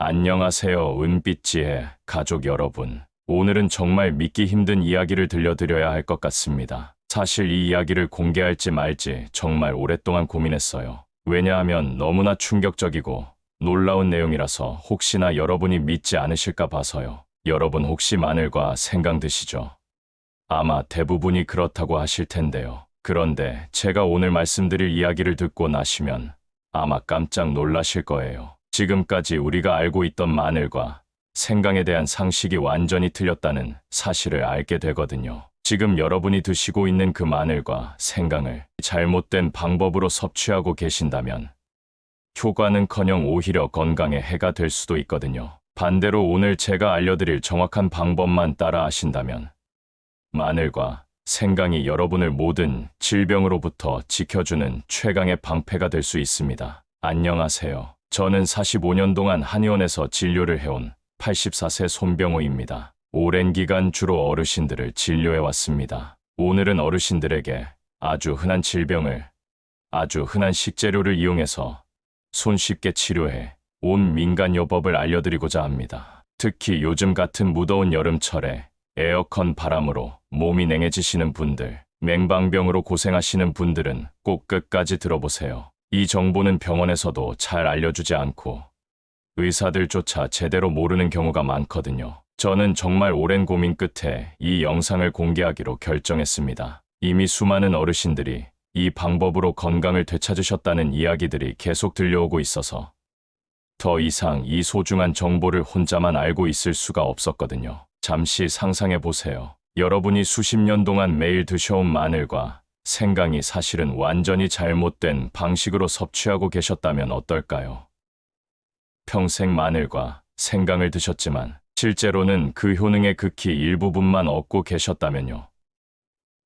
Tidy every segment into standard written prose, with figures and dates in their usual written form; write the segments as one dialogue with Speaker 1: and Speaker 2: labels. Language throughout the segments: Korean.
Speaker 1: 안녕하세요, 은빛지혜 가족 여러분. 오늘은 정말 믿기 힘든 이야기를 들려드려야 할 것 같습니다. 사실 이 이야기를 공개할지 말지 정말 오랫동안 고민했어요. 왜냐하면 너무나 충격적이고 놀라운 내용이라서 혹시나 여러분이 믿지 않으실까 봐서요. 여러분 혹시 마늘과 생강 드시죠? 아마 대부분이 그렇다고 하실 텐데요. 그런데 제가 오늘 말씀드릴 이야기를 듣고 나시면 아마 깜짝 놀라실 거예요. 지금까지 우리가 알고 있던 마늘과 생강에 대한 상식이 완전히 틀렸다는 사실을 알게 되거든요. 지금 여러분이 드시고 있는 그 마늘과 생강을 잘못된 방법으로 섭취하고 계신다면 효과는커녕 오히려 건강에 해가 될 수도 있거든요. 반대로 오늘 제가 알려드릴 정확한 방법만 따라 하신다면 마늘과 생강이 여러분을 모든 질병으로부터 지켜주는 최강의 방패가 될 수 있습니다. 안녕하세요. 저는 45년 동안 한의원에서 진료를 해온 84세 손병호입니다. 오랜 기간 주로 어르신들을 진료해왔습니다. 오늘은 어르신들에게 아주 흔한 질병을 아주 흔한 식재료를 이용해서 손쉽게 치료해 온 민간요법을 알려드리고자 합니다. 특히 요즘 같은 무더운 여름철에 에어컨 바람으로 몸이 냉해지시는 분들, 맹방병으로 고생하시는 분들은 꼭 끝까지 들어보세요. 이 정보는 병원에서도 잘 알려주지 않고 의사들조차 제대로 모르는 경우가 많거든요. 저는 정말 오랜 고민 끝에 이 영상을 공개하기로 결정했습니다. 이미 수많은 어르신들이 이 방법으로 건강을 되찾으셨다는 이야기들이 계속 들려오고 있어서 더 이상 이 소중한 정보를 혼자만 알고 있을 수가 없었거든요. 잠시 상상해 보세요. 여러분이 수십 년 동안 매일 드셔온 마늘과 생강이 사실은 완전히 잘못된 방식으로 섭취하고 계셨다면 어떨까요? 평생 마늘과 생강을 드셨지만 실제로는 그 효능의 극히 일부분만 얻고 계셨다면요.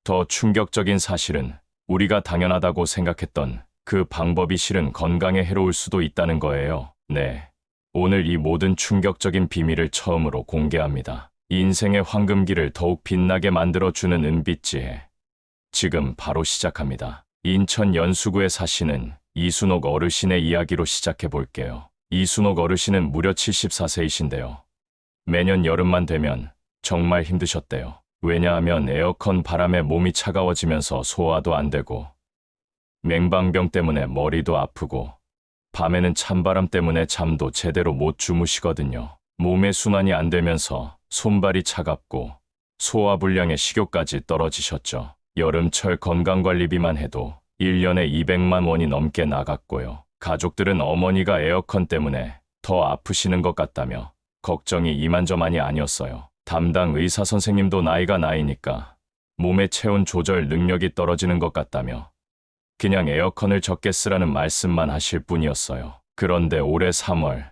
Speaker 1: 더 충격적인 사실은 우리가 당연하다고 생각했던 그 방법이 실은 건강에 해로울 수도 있다는 거예요. 네. 오늘 이 모든 충격적인 비밀을 처음으로 공개합니다. 인생의 황금기를 더욱 빛나게 만들어주는 은빛지혜. 지금 바로 시작합니다. 인천 연수구에 사시는 이순옥 어르신의 이야기로 시작해 볼게요. 이순옥 어르신은 무려 74세이신데요. 매년 여름만 되면 정말 힘드셨대요. 왜냐하면 에어컨 바람에 몸이 차가워지면서 소화도 안 되고 맹방병 때문에 머리도 아프고 밤에는 찬바람 때문에 잠도 제대로 못 주무시거든요. 몸의 순환이 안 되면서 손발이 차갑고 소화불량에 식욕까지 떨어지셨죠. 여름철 건강관리비만 해도 1년에 200만 원이 넘게 나갔고요. 가족들은 어머니가 에어컨 때문에 더 아프시는 것 같다며 걱정이 이만저만이 아니었어요. 담당 의사 선생님도 나이가 나이니까 몸의 체온 조절 능력이 떨어지는 것 같다며 그냥 에어컨을 적게 쓰라는 말씀만 하실 뿐이었어요. 그런데 올해 3월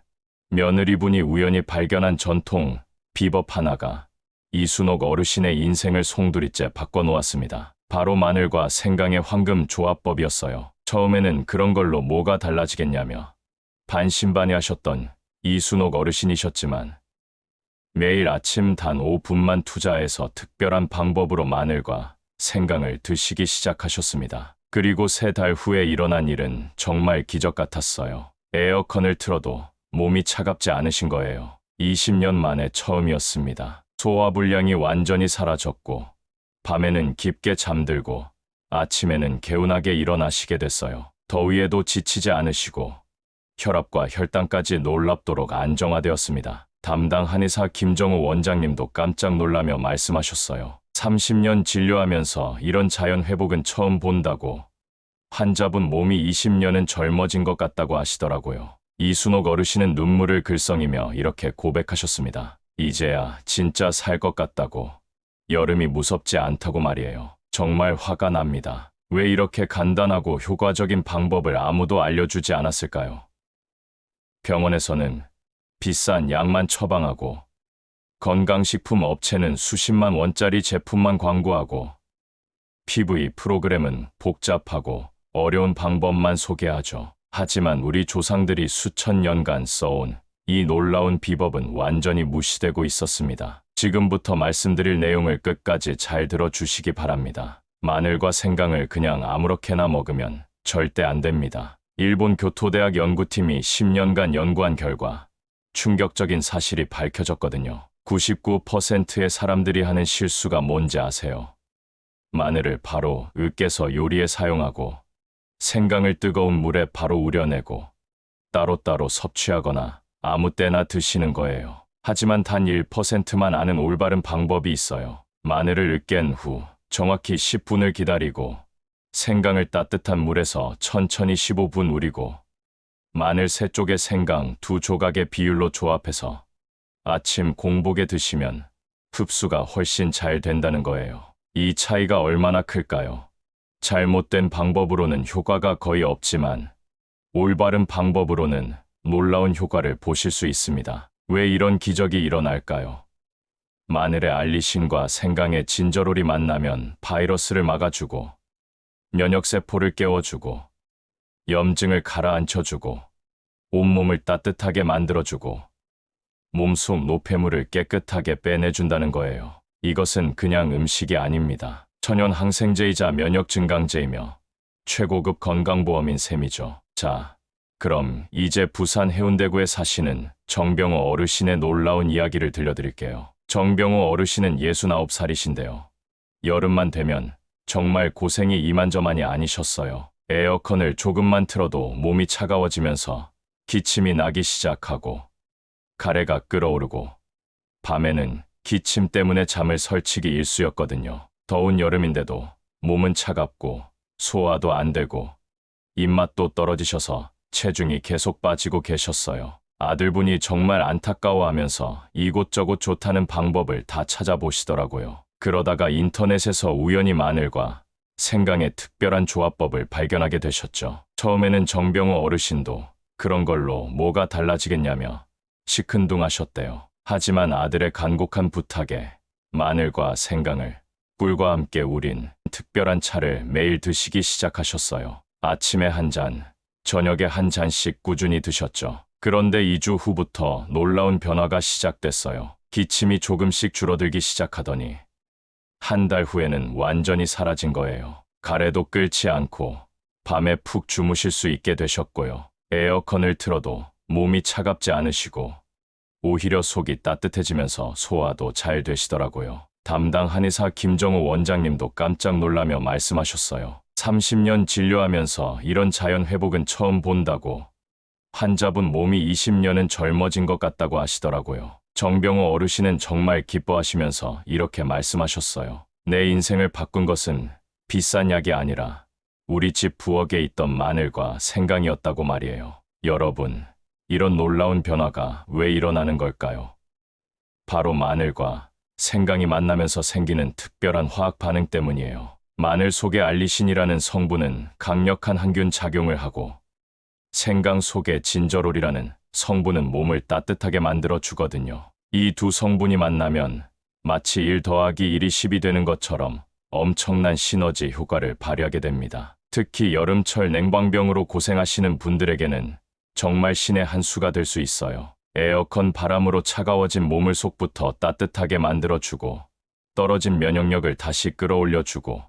Speaker 1: 며느리분이 우연히 발견한 전통 비법 하나가 이순옥 어르신의 인생을 송두리째 바꿔놓았습니다. 바로 마늘과 생강의 황금 조합법이었어요. 처음에는 그런 걸로 뭐가 달라지겠냐며 반신반의하셨던 이순옥 어르신이셨지만 매일 아침 단 5분만 투자해서 특별한 방법으로 마늘과 생강을 드시기 시작하셨습니다. 그리고 3달 후에 일어난 일은 정말 기적 같았어요. 에어컨을 틀어도 몸이 차갑지 않으신 거예요. 20년 만에 처음이었습니다. 소화불량이 완전히 사라졌고 밤에는 깊게 잠들고 아침에는 개운하게 일어나시게 됐어요. 더위에도 지치지 않으시고 혈압과 혈당까지 놀랍도록 안정화되었습니다. 담당 한의사 김정우 원장님도 깜짝 놀라며 말씀하셨어요. 30년 진료하면서 이런 자연 회복은 처음 본다고 환자분 몸이 20년은 젊어진 것 같다고 하시더라고요. 이순옥 어르신은 눈물을 글썽이며 이렇게 고백하셨습니다. 이제야 진짜 살 것 같다고. 여름이 무섭지 않다고 말이에요. 정말 화가 납니다. 왜 이렇게 간단하고 효과적인 방법을 아무도 알려주지 않았을까요? 병원에서는 비싼 약만 처방하고 건강식품 업체는 수십만 원짜리 제품만 광고하고 PV 프로그램은 복잡하고 어려운 방법만 소개하죠. 하지만 우리 조상들이 수천 년간 써온 이 놀라운 비법은 완전히 무시되고 있었습니다. 지금부터 말씀드릴 내용을 끝까지 잘 들어주시기 바랍니다. 마늘과 생강을 그냥 아무렇게나 먹으면 절대 안 됩니다. 일본 교토대학 연구팀이 10년간 연구한 결과 충격적인 사실이 밝혀졌거든요. 99%의 사람들이 하는 실수가 뭔지 아세요? 마늘을 바로 으깨서 요리에 사용하고 생강을 뜨거운 물에 바로 우려내고 따로따로 섭취하거나 아무 때나 드시는 거예요. 하지만 단 1%만 아는 올바른 방법이 있어요. 마늘을 으깬 후 정확히 10분을 기다리고 생강을 따뜻한 물에서 천천히 15분 우리고 마늘 3쪽에 생강 2조각의 비율로 조합해서 아침 공복에 드시면 흡수가 훨씬 잘 된다는 거예요. 이 차이가 얼마나 클까요? 잘못된 방법으로는 효과가 거의 없지만 올바른 방법으로는 놀라운 효과를 보실 수 있습니다. 왜 이런 기적이 일어날까요? 마늘의 알리신과 생강의 진저롤이 만나면 바이러스를 막아주고 면역세포를 깨워주고 염증을 가라앉혀주고 온몸을 따뜻하게 만들어주고 몸속 노폐물을 깨끗하게 빼내준다는 거예요. 이것은 그냥 음식이 아닙니다. 천연 항생제이자 면역 증강제이며 최고급 건강보험인 셈이죠. 자, 그럼 이제 부산 해운대구에 사시는 정병호 어르신의 놀라운 이야기를 들려드릴게요. 정병호 어르신은 69살이신데요. 여름만 되면 정말 고생이 이만저만이 아니셨어요. 에어컨을 조금만 틀어도 몸이 차가워지면서 기침이 나기 시작하고 가래가 끓어오르고 밤에는 기침 때문에 잠을 설치기 일쑤였거든요. 더운 여름인데도 몸은 차갑고 소화도 안 되고 입맛도 떨어지셔서 체중이 계속 빠지고 계셨어요. 아들분이 정말 안타까워하면서 이곳저곳 좋다는 방법을 다 찾아보시더라고요. 그러다가 인터넷에서 우연히 마늘과 생강의 특별한 조합법을 발견하게 되셨죠. 처음에는 정병호 어르신도 그런 걸로 뭐가 달라지겠냐며 시큰둥하셨대요. 하지만 아들의 간곡한 부탁에 마늘과 생강을 꿀과 함께 우린 특별한 차를 매일 드시기 시작하셨어요. 아침에 한 잔, 저녁에 한 잔씩 꾸준히 드셨죠. 그런데 2주 후부터 놀라운 변화가 시작됐어요. 기침이 조금씩 줄어들기 시작하더니 한 달 후에는 완전히 사라진 거예요. 가래도 끓지 않고 밤에 푹 주무실 수 있게 되셨고요. 에어컨을 틀어도 몸이 차갑지 않으시고 오히려 속이 따뜻해지면서 소화도 잘 되시더라고요. 담당 한의사 김정우 원장님도 깜짝 놀라며 말씀하셨어요. 30년 진료하면서 이런 자연 회복은 처음 본다고, 환자분 몸이 20년은 젊어진 것 같다고 하시더라고요. 정병호 어르신은 정말 기뻐하시면서 이렇게 말씀하셨어요. 내 인생을 바꾼 것은 비싼 약이 아니라 우리 집 부엌에 있던 마늘과 생강이었다고 말이에요. 여러분, 이런 놀라운 변화가 왜 일어나는 걸까요? 바로 마늘과 생강이 만나면서 생기는 특별한 화학 반응 때문이에요. 마늘 속의 알리신이라는 성분은 강력한 항균 작용을 하고 생강 속의 진저롤이라는 성분은 몸을 따뜻하게 만들어 주거든요. 이 두 성분이 만나면 마치 1 더하기 1이 10이 되는 것처럼 엄청난 시너지 효과를 발휘하게 됩니다. 특히 여름철 냉방병으로 고생하시는 분들에게는 정말 신의 한 수가 될 수 있어요. 에어컨 바람으로 차가워진 몸을 속부터 따뜻하게 만들어주고 떨어진 면역력을 다시 끌어올려주고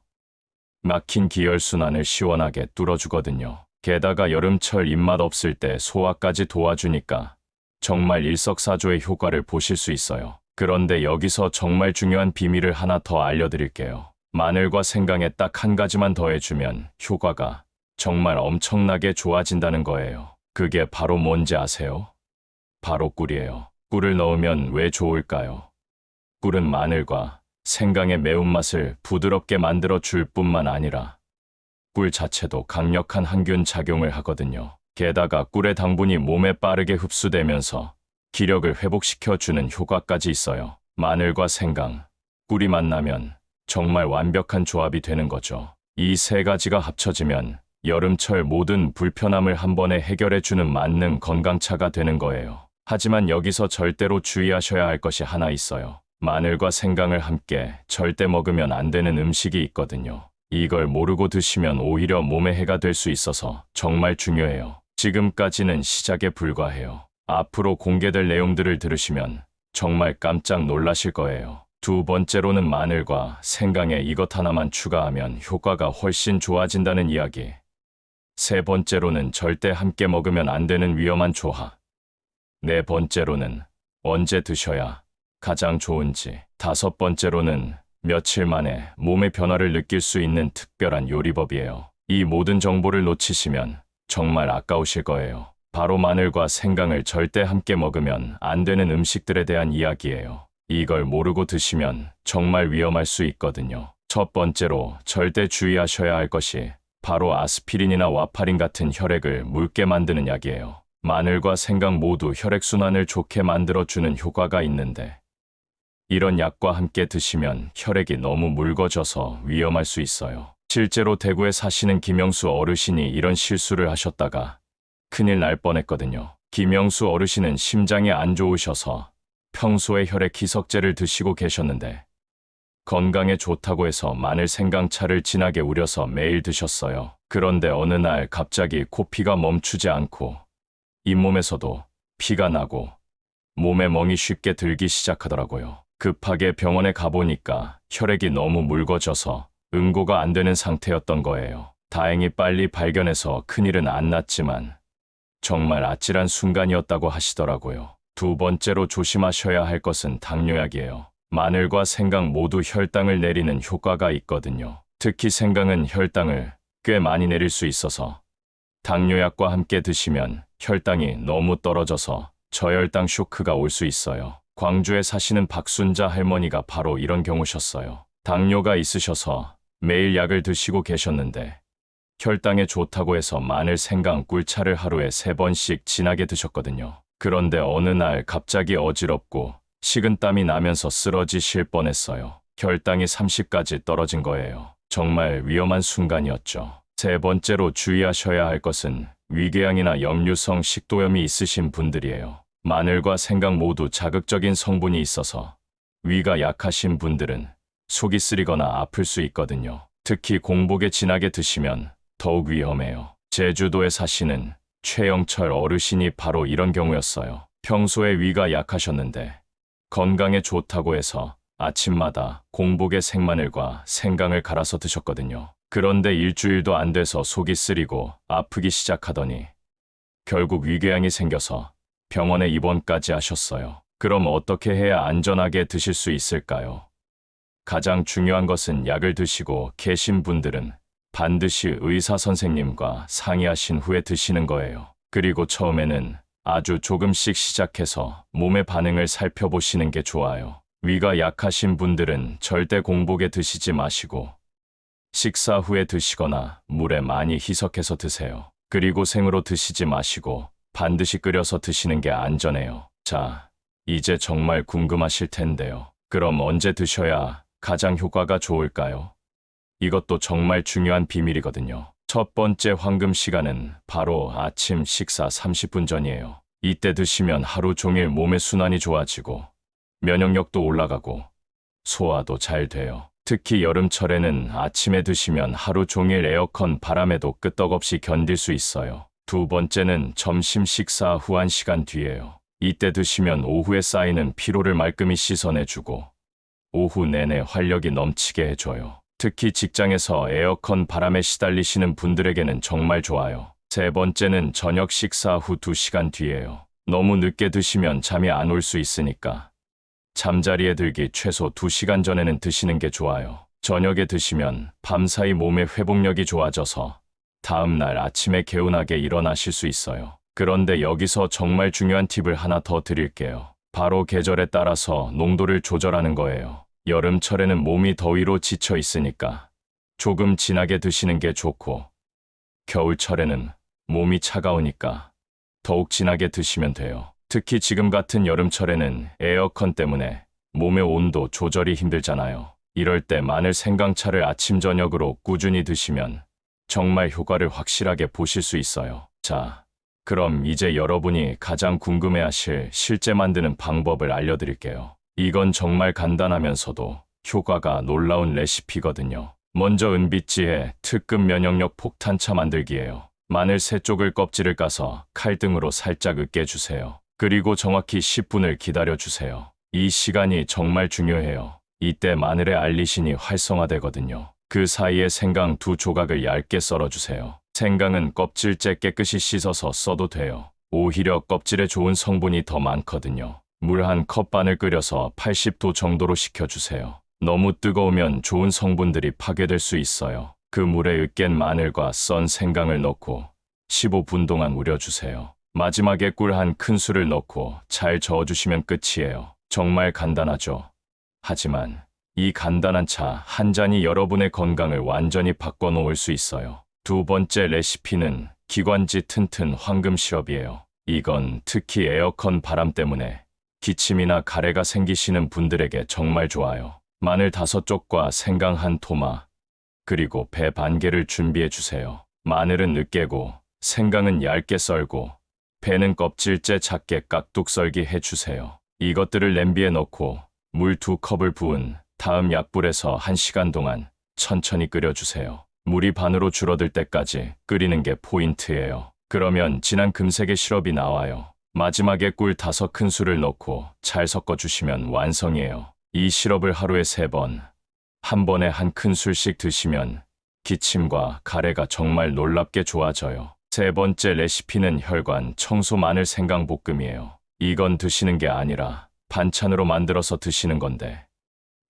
Speaker 1: 막힌 기혈순환을 시원하게 뚫어주거든요. 게다가 여름철 입맛 없을 때 소화까지 도와주니까 정말 일석사조의 효과를 보실 수 있어요. 그런데 여기서 정말 중요한 비밀을 하나 더 알려드릴게요. 마늘과 생강에 딱 한 가지만 더해주면 효과가 정말 엄청나게 좋아진다는 거예요. 그게 바로 뭔지 아세요? 바로 꿀이에요. 꿀을 넣으면 왜 좋을까요? 꿀은 마늘과 생강의 매운맛을 부드럽게 만들어 줄 뿐만 아니라 꿀 자체도 강력한 항균 작용을 하거든요. 게다가 꿀의 당분이 몸에 빠르게 흡수되면서 기력을 회복시켜주는 효과까지 있어요. 마늘과 생강, 꿀이 만나면 정말 완벽한 조합이 되는 거죠. 이 세 가지가 합쳐지면 여름철 모든 불편함을 한 번에 해결해주는 만능 건강차가 되는 거예요. 하지만 여기서 절대로 주의하셔야 할 것이 하나 있어요. 마늘과 생강을 함께 절대 먹으면 안 되는 음식이 있거든요. 이걸 모르고 드시면 오히려 몸에 해가 될 수 있어서 정말 중요해요. 지금까지는 시작에 불과해요. 앞으로 공개될 내용들을 들으시면 정말 깜짝 놀라실 거예요. 두 번째로는 마늘과 생강에 이것 하나만 추가하면 효과가 훨씬 좋아진다는 이야기. 세 번째로는 절대 함께 먹으면 안 되는 위험한 조합. 네 번째로는 언제 드셔야 가장 좋은지, 다섯 번째로는 며칠 만에 몸의 변화를 느낄 수 있는 특별한 요리법이에요. 이 모든 정보를 놓치시면 정말 아까우실 거예요. 바로 마늘과 생강을 절대 함께 먹으면 안 되는 음식들에 대한 이야기예요. 이걸 모르고 드시면 정말 위험할 수 있거든요. 첫 번째로 절대 주의하셔야 할 것이 바로 아스피린이나 와파린 같은 혈액을 묽게 만드는 약이에요. 마늘과 생강 모두 혈액순환을 좋게 만들어주는 효과가 있는데 이런 약과 함께 드시면 혈액이 너무 묽어져서 위험할 수 있어요. 실제로 대구에 사시는 김영수 어르신이 이런 실수를 하셨다가 큰일 날 뻔했거든요. 김영수 어르신은 심장이 안 좋으셔서 평소에 혈액 희석제를 드시고 계셨는데 건강에 좋다고 해서 마늘 생강차를 진하게 우려서 매일 드셨어요. 그런데 어느 날 갑자기 코피가 멈추지 않고 잇몸에서도 피가 나고 몸에 멍이 쉽게 들기 시작하더라고요. 급하게 병원에 가보니까 혈액이 너무 묽어져서 응고가 안 되는 상태였던 거예요. 다행히 빨리 발견해서 큰일은 안 났지만 정말 아찔한 순간이었다고 하시더라고요. 두 번째로 조심하셔야 할 것은 당뇨약이에요. 마늘과 생강 모두 혈당을 내리는 효과가 있거든요. 특히 생강은 혈당을 꽤 많이 내릴 수 있어서 당뇨약과 함께 드시면 혈당이 너무 떨어져서 저혈당 쇼크가 올 수 있어요. 광주에 사시는 박순자 할머니가 바로 이런 경우셨어요. 당뇨가 있으셔서 매일 약을 드시고 계셨는데 혈당에 좋다고 해서 마늘, 생강, 꿀차를 하루에 3번씩 진하게 드셨거든요. 그런데 어느 날 갑자기 어지럽고 식은땀이 나면서 쓰러지실 뻔했어요. 혈당이 30까지 떨어진 거예요. 정말 위험한 순간이었죠. 세 번째로 주의하셔야 할 것은 위궤양이나 역류성 식도염이 있으신 분들이에요. 마늘과 생강 모두 자극적인 성분이 있어서 위가 약하신 분들은 속이 쓰리거나 아플 수 있거든요. 특히 공복에 진하게 드시면 더욱 위험해요. 제주도에 사시는 최영철 어르신이 바로 이런 경우였어요. 평소에 위가 약하셨는데 건강에 좋다고 해서 아침마다 공복에 생마늘과 생강을 갈아서 드셨거든요. 그런데 일주일도 안 돼서 속이 쓰리고 아프기 시작하더니 결국 위궤양이 생겨서 병원에 입원까지 하셨어요. 그럼 어떻게 해야 안전하게 드실 수 있을까요? 가장 중요한 것은 약을 드시고 계신 분들은 반드시 의사 선생님과 상의하신 후에 드시는 거예요. 그리고 처음에는 아주 조금씩 시작해서 몸의 반응을 살펴보시는 게 좋아요. 위가 약하신 분들은 절대 공복에 드시지 마시고 식사 후에 드시거나 물에 많이 희석해서 드세요. 그리고 생으로 드시지 마시고 반드시 끓여서 드시는 게 안전해요. 자, 이제 정말 궁금하실 텐데요. 그럼 언제 드셔야 가장 효과가 좋을까요? 이것도 정말 중요한 비밀이거든요. 첫 번째 황금 시간은 바로 아침 식사 30분 전이에요. 이때 드시면 하루 종일 몸의 순환이 좋아지고 면역력도 올라가고 소화도 잘 돼요. 특히 여름철에는 아침에 드시면 하루 종일 에어컨 바람에도 끄떡없이 견딜 수 있어요. 두 번째는 점심 식사 후 1시간 뒤에요. 이때 드시면 오후에 쌓이는 피로를 말끔히 씻어내주고 오후 내내 활력이 넘치게 해줘요. 특히 직장에서 에어컨 바람에 시달리시는 분들에게는 정말 좋아요. 세 번째는 저녁 식사 후 2시간 뒤에요. 너무 늦게 드시면 잠이 안 올 수 있으니까 잠자리에 들기 최소 2시간 전에는 드시는 게 좋아요. 저녁에 드시면 밤사이 몸의 회복력이 좋아져서 다음날 아침에 개운하게 일어나실 수 있어요. 그런데 여기서 정말 중요한 팁을 하나 더 드릴게요. 바로 계절에 따라서 농도를 조절하는 거예요. 여름철에는 몸이 더위로 지쳐 있으니까 조금 진하게 드시는 게 좋고 겨울철에는 몸이 차가우니까 더욱 진하게 드시면 돼요. 특히 지금 같은 여름철에는 에어컨 때문에 몸의 온도 조절이 힘들잖아요. 이럴 때 마늘 생강차를 아침 저녁으로 꾸준히 드시면 정말 효과를 확실하게 보실 수 있어요. 자, 그럼 이제 여러분이 가장 궁금해하실 실제 만드는 방법을 알려드릴게요. 이건 정말 간단하면서도 효과가 놀라운 레시피거든요. 먼저 은빛지의 특급 면역력 폭탄차 만들기예요. 마늘 3쪽을 껍질을 까서 칼등으로 살짝 으깨주세요. 그리고 정확히 10분을 기다려주세요. 이 시간이 정말 중요해요. 이때 마늘의 알리신이 활성화되거든요. 그 사이에 생강 2조각을 얇게 썰어주세요. 생강은 껍질째 깨끗이 씻어서 써도 돼요. 오히려 껍질에 좋은 성분이 더 많거든요. 물 한 컵 반을 끓여서 80도 정도로 식혀주세요. 너무 뜨거우면 좋은 성분들이 파괴될 수 있어요. 그 물에 으깬 마늘과 썬 생강을 넣고 15분 동안 우려주세요. 마지막에 꿀 한 큰술을 넣고 잘 저어주시면 끝이에요. 정말 간단하죠? 하지만 이 간단한 차 한 잔이 여러분의 건강을 완전히 바꿔놓을 수 있어요. 두 번째 레시피는 기관지 튼튼 황금 시럽이에요. 이건 특히 에어컨 바람 때문에 기침이나 가래가 생기시는 분들에게 정말 좋아요. 마늘 5쪽과 생강 한 토마, 그리고 배 반 개를 준비해 주세요. 마늘은 으깨고 생강은 얇게 썰고 배는 껍질째 작게 깍둑 썰기 해주세요. 이것들을 냄비에 넣고 물 2컵을 부은 다음 약불에서 1시간 동안 천천히 끓여주세요. 물이 반으로 줄어들 때까지 끓이는 게 포인트예요. 그러면 진한 금색의 시럽이 나와요. 마지막에 꿀 5큰술을 넣고 잘 섞어주시면 완성이에요. 이 시럽을 하루에 3번, 한 번에 한 큰술씩 드시면 기침과 가래가 정말 놀랍게 좋아져요. 세 번째 레시피는 혈관 청소 마늘 생강 볶음이에요. 이건 드시는 게 아니라 반찬으로 만들어서 드시는 건데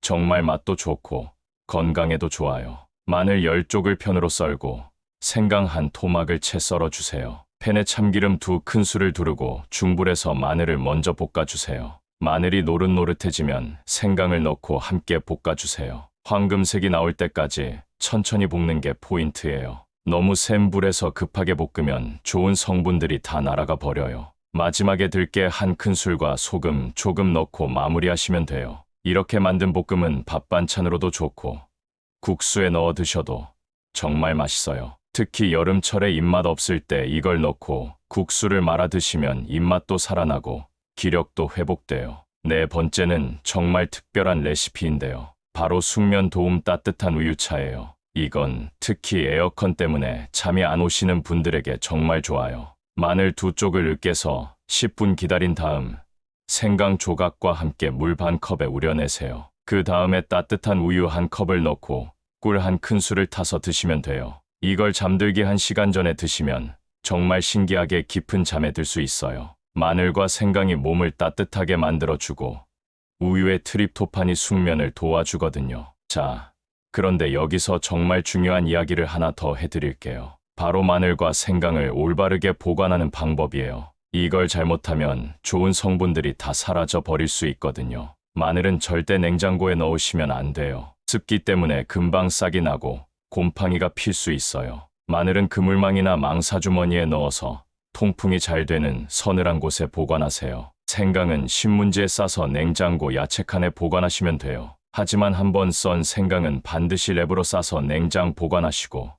Speaker 1: 정말 맛도 좋고 건강에도 좋아요. 마늘 10쪽을 편으로 썰고 생강 한 토막을 채 썰어주세요. 팬에 참기름 2큰술을 두르고 중불에서 마늘을 먼저 볶아주세요. 마늘이 노릇노릇해지면 생강을 넣고 함께 볶아주세요. 황금색이 나올 때까지 천천히 볶는 게 포인트예요. 너무 센 불에서 급하게 볶으면 좋은 성분들이 다 날아가 버려요. 마지막에 들깨 한 큰술과 소금 조금 넣고 마무리하시면 돼요. 이렇게 만든 볶음은 밥 반찬으로도 좋고 국수에 넣어 드셔도 정말 맛있어요. 특히 여름철에 입맛 없을 때 이걸 넣고 국수를 말아 드시면 입맛도 살아나고 기력도 회복돼요. 네 번째는 정말 특별한 레시피인데요. 바로 숙면 도움 따뜻한 우유차예요. 이건 특히 에어컨 때문에 잠이 안 오시는 분들에게 정말 좋아요. 마늘 2쪽을 으깨서 10분 기다린 다음 생강 조각과 함께 물 반 컵에 우려내세요. 그 다음에 따뜻한 우유 한 컵을 넣고 꿀 한 큰술을 타서 드시면 돼요. 이걸 잠들기 1시간 전에 드시면 정말 신기하게 깊은 잠에 들 수 있어요. 마늘과 생강이 몸을 따뜻하게 만들어주고 우유의 트립토판이 숙면을 도와주거든요. 자, 그런데 여기서 정말 중요한 이야기를 하나 더 해드릴게요. 바로 마늘과 생강을 올바르게 보관하는 방법이에요. 이걸 잘못하면 좋은 성분들이 다 사라져 버릴 수 있거든요. 마늘은 절대 냉장고에 넣으시면 안 돼요. 습기 때문에 금방 싹이 나고 곰팡이가 필 수 있어요. 마늘은 그물망이나 망사주머니에 넣어서 통풍이 잘 되는 서늘한 곳에 보관하세요. 생강은 신문지에 싸서 냉장고 야채칸에 보관하시면 돼요. 하지만 한번 썬 생강은 반드시 랩으로 싸서 냉장 보관하시고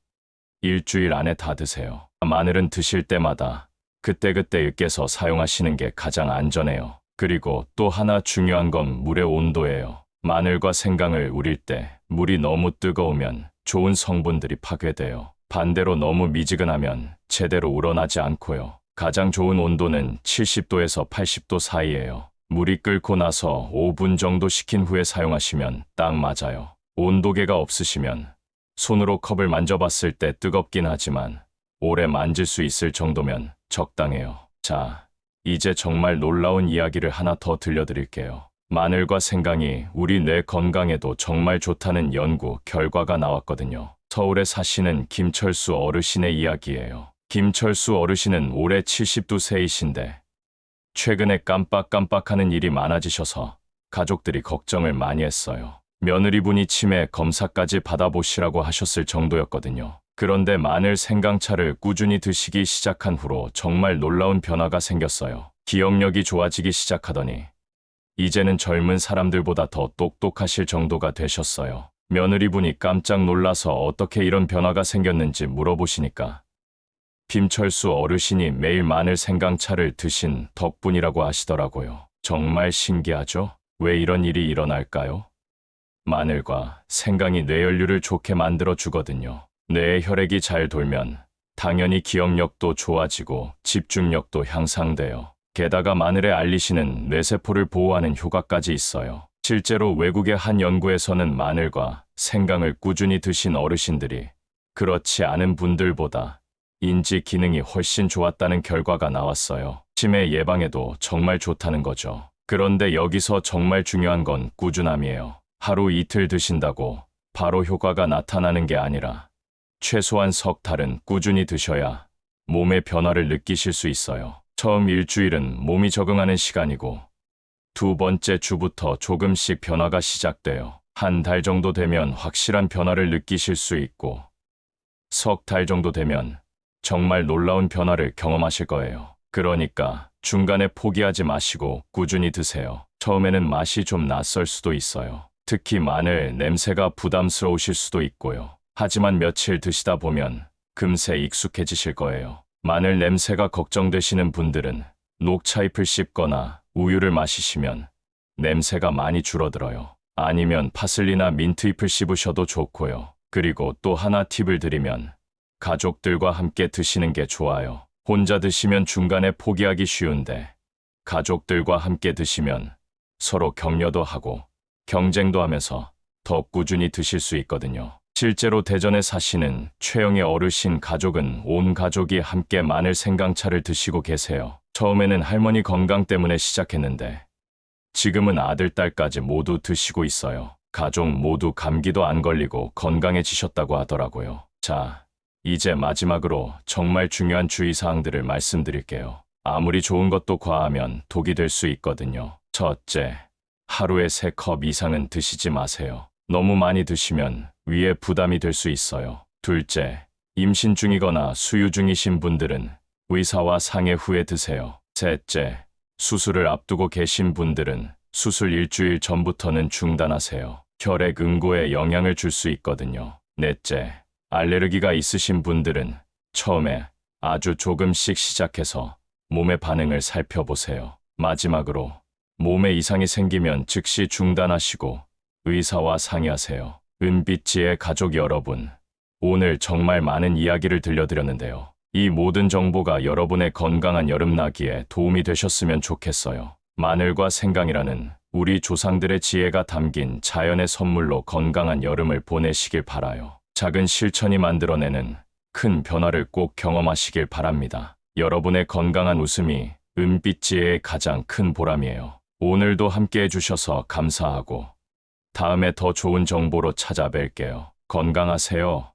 Speaker 1: 일주일 안에 다 드세요. 마늘은 드실 때마다 그때그때 으깨서 사용하시는 게 가장 안전해요. 그리고 또 하나 중요한 건 물의 온도예요. 마늘과 생강을 우릴 때 물이 너무 뜨거우면 좋은 성분들이 파괴돼요. 반대로 너무 미지근하면 제대로 우러나지 않고요. 가장 좋은 온도는 70도에서 80도 사이예요. 물이 끓고 나서 5분 정도 식힌 후에 사용하시면 딱 맞아요. 온도계가 없으시면 손으로 컵을 만져봤을 때 뜨겁긴 하지만 오래 만질 수 있을 정도면 적당해요. 자, 이제 정말 놀라운 이야기를 하나 더 들려드릴게요. 마늘과 생강이 우리 뇌 건강에도 정말 좋다는 연구 결과가 나왔거든요. 서울에 사시는 김철수 어르신의 이야기예요. 김철수 어르신은 올해 72세이신데 최근에 깜빡깜빡하는 일이 많아지셔서 가족들이 걱정을 많이 했어요. 며느리분이 치매 검사까지 받아보시라고 하셨을 정도였거든요. 그런데 마늘 생강차를 꾸준히 드시기 시작한 후로 정말 놀라운 변화가 생겼어요. 기억력이 좋아지기 시작하더니 이제는 젊은 사람들보다 더 똑똑하실 정도가 되셨어요. 며느리분이 깜짝 놀라서 어떻게 이런 변화가 생겼는지 물어보시니까 김철수 어르신이 매일 마늘 생강차를 드신 덕분이라고 하시더라고요. 정말 신기하죠? 왜 이런 일이 일어날까요? 마늘과 생강이 뇌혈류를 좋게 만들어 주거든요. 뇌의 혈액이 잘 돌면 당연히 기억력도 좋아지고 집중력도 향상돼요. 게다가 마늘의 알리신은 뇌세포를 보호하는 효과까지 있어요. 실제로 외국의 한 연구에서는 마늘과 생강을 꾸준히 드신 어르신들이 그렇지 않은 분들보다 인지 기능이 훨씬 좋았다는 결과가 나왔어요. 치매 예방에도 정말 좋다는 거죠. 그런데 여기서 정말 중요한 건 꾸준함이에요. 하루 이틀 드신다고 바로 효과가 나타나는 게 아니라 최소한 석 달은 꾸준히 드셔야 몸의 변화를 느끼실 수 있어요. 처음 일주일은 몸이 적응하는 시간이고 두 번째 주부터 조금씩 변화가 시작돼요. 한 달 정도 되면 확실한 변화를 느끼실 수 있고 석 달 정도 되면 정말 놀라운 변화를 경험하실 거예요. 그러니까 중간에 포기하지 마시고 꾸준히 드세요. 처음에는 맛이 좀 낯설 수도 있어요. 특히 마늘 냄새가 부담스러우실 수도 있고요. 하지만 며칠 드시다 보면 금세 익숙해지실 거예요. 마늘 냄새가 걱정되시는 분들은 녹차잎을 씹거나 우유를 마시시면 냄새가 많이 줄어들어요. 아니면 파슬리나 민트잎을 씹으셔도 좋고요. 그리고 또 하나 팁을 드리면 가족들과 함께 드시는 게 좋아요. 혼자 드시면 중간에 포기하기 쉬운데 가족들과 함께 드시면 서로 격려도 하고 경쟁도 하면서 더 꾸준히 드실 수 있거든요. 실제로 대전에 사시는 최영의 어르신 가족은 온 가족이 함께 마늘 생강차를 드시고 계세요. 처음에는 할머니 건강 때문에 시작했는데 지금은 아들, 딸까지 모두 드시고 있어요. 가족 모두 감기도 안 걸리고 건강해지셨다고 하더라고요. 자, 이제 마지막으로 정말 중요한 주의사항들을 말씀드릴게요. 아무리 좋은 것도 과하면 독이 될 수 있거든요. 첫째, 하루에 3컵 이상은 드시지 마세요. 너무 많이 드시면 위에 부담이 될 수 있어요. 둘째, 임신 중이거나 수유 중이신 분들은 의사와 상의 후에 드세요. 셋째, 수술을 앞두고 계신 분들은 수술 일주일 전부터는 중단하세요. 혈액 응고에 영향을 줄 수 있거든요. 넷째, 알레르기가 있으신 분들은 처음에 아주 조금씩 시작해서 몸의 반응을 살펴보세요. 마지막으로 몸에 이상이 생기면 즉시 중단하시고 의사와 상의하세요. 은빛지의 가족 여러분, 오늘 정말 많은 이야기를 들려드렸는데요. 이 모든 정보가 여러분의 건강한 여름나기에 도움이 되셨으면 좋겠어요. 마늘과 생강이라는 우리 조상들의 지혜가 담긴 자연의 선물로 건강한 여름을 보내시길 바라요. 작은 실천이 만들어내는 큰 변화를 꼭 경험하시길 바랍니다. 여러분의 건강한 웃음이 은빛지혜의 가장 큰 보람이에요. 오늘도 함께 해주셔서 감사하고 다음에 더 좋은 정보로 찾아뵐게요. 건강하세요.